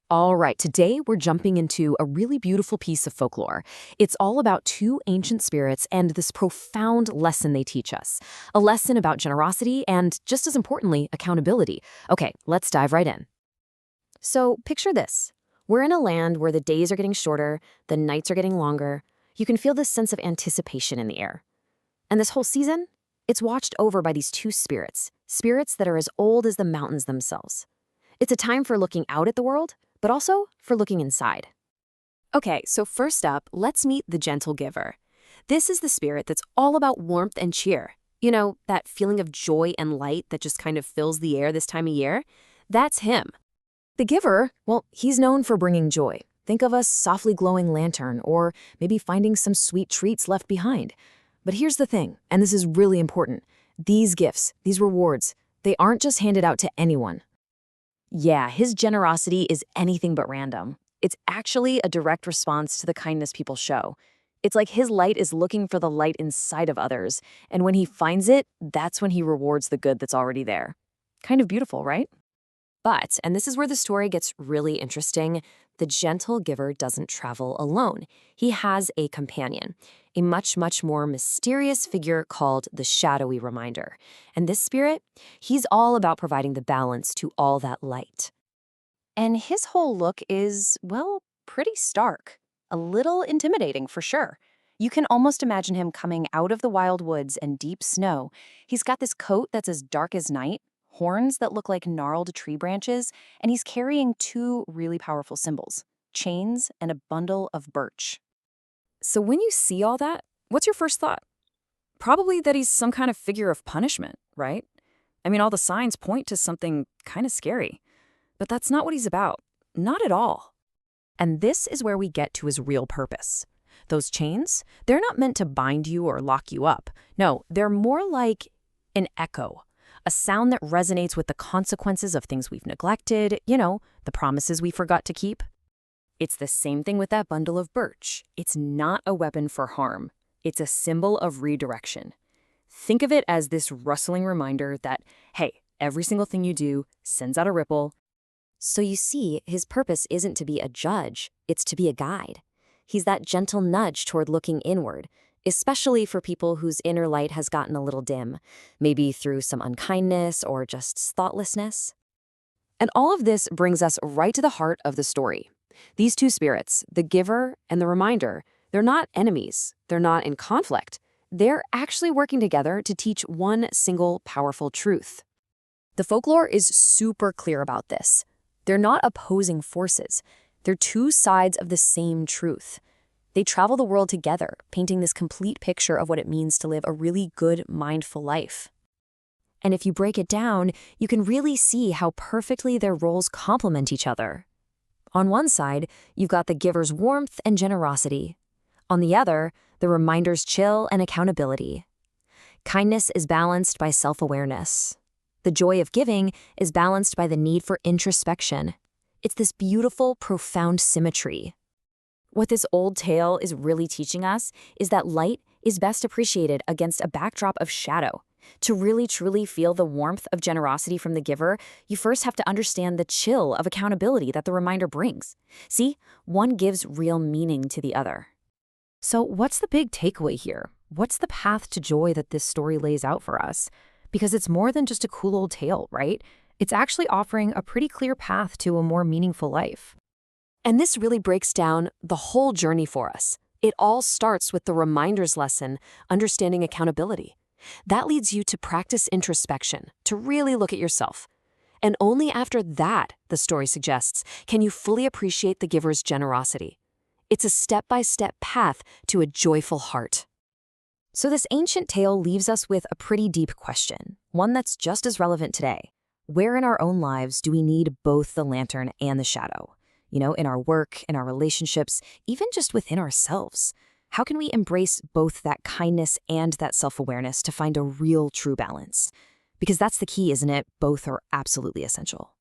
All right, today we're jumping into a really beautiful piece of folklore. It's all about two ancient spirits and this profound lesson they teach us. A lesson about generosity and, just as importantly, accountability. Okay, let's dive right in. So, picture this. We're in a land where the days are getting shorter, the nights are getting longer. You can feel this sense of anticipation in the air. And this whole season, it's watched over by these two spirits, spirits that are as old as the mountains themselves. It's a time for looking out at the world, but also for looking inside. Okay, so first up, let's meet the gentle giver. This is the spirit that's all about warmth and cheer. You know, that feeling of joy and light that just kind of fills the air this time of year? That's him. The giver, well, he's known for bringing joy. Think of a softly glowing lantern or maybe finding some sweet treats left behind. But here's the thing, and this is really important. These gifts, these rewards, they aren't just handed out to anyone. Yeah, his generosity is anything but random. It's actually a direct response to the kindness people show. It's like his light is looking for the light inside of others, and when he finds it, that's when he rewards the good that's already there. Kind of beautiful, right? But, and this is where the story gets really interesting, the gentle giver doesn't travel alone. He has a companion, a much more mysterious figure called the shadowy reminder. And this spirit, he's all about providing the balance to all that light. And his whole look is, well, pretty stark. A little intimidating for sure. You can almost imagine him coming out of the wild woods and deep snow. He's got this coat that's as dark as night, horns that look like gnarled tree branches, and he's carrying two really powerful symbols, chains and a bundle of birch. So when you see all that, what's your first thought? Probably that he's some kind of figure of punishment, right? I mean, all the signs point to something kind of scary. But that's not what he's about. Not at all. And this is where we get to his real purpose. Those chains, they're not meant to bind you or lock you up. No, they're more like an echo. A sound that resonates with the consequences of things we've neglected, the promises we forgot to keep. It's the same thing with that bundle of birch. It's not a weapon for harm. It's a symbol of redirection. Think of it as this rustling reminder that, hey, every single thing you do sends out a ripple. So you see, his purpose isn't to be a judge, it's to be a guide. He's that gentle nudge toward looking inward, especially for people whose inner light has gotten a little dim, maybe through some unkindness or just thoughtlessness. And all of this brings us right to the heart of the story. These two spirits, the giver and the reminder, they're not enemies, they're not in conflict. They're actually working together to teach one single powerful truth. The folklore is super clear about this. They're not opposing forces. They're two sides of the same truth. They travel the world together, painting this complete picture of what it means to live a really good, mindful life. And if you break it down, you can really see how perfectly their roles complement each other. On one side, you've got the giver's warmth and generosity. On the other, the reminder's chill and accountability. Kindness is balanced by self-awareness. The joy of giving is balanced by the need for introspection. It's this beautiful, profound symmetry. What this old tale is really teaching us is that light is best appreciated against a backdrop of shadow. To really truly feel the warmth of generosity from the giver, you first have to understand the chill of accountability that the reminder brings. See, one gives real meaning to the other. So what's the big takeaway here? What's the path to joy that this story lays out for us? Because it's more than just a cool old tale, right? It's actually offering a pretty clear path to a more meaningful life. And this really breaks down the whole journey for us. It all starts with the reminder's lesson, understanding accountability. That leads you to practice introspection, to really look at yourself. And only after that, the story suggests, can you fully appreciate the giver's generosity. It's a step-by-step path to a joyful heart. So this ancient tale leaves us with a pretty deep question, one that's just as relevant today. Where in our own lives do we need both the lantern and the shadow? In our work, in our relationships, even just within ourselves. How can we embrace both that kindness and that self-awareness to find a real true balance? Because that's the key, isn't it? Both are absolutely essential.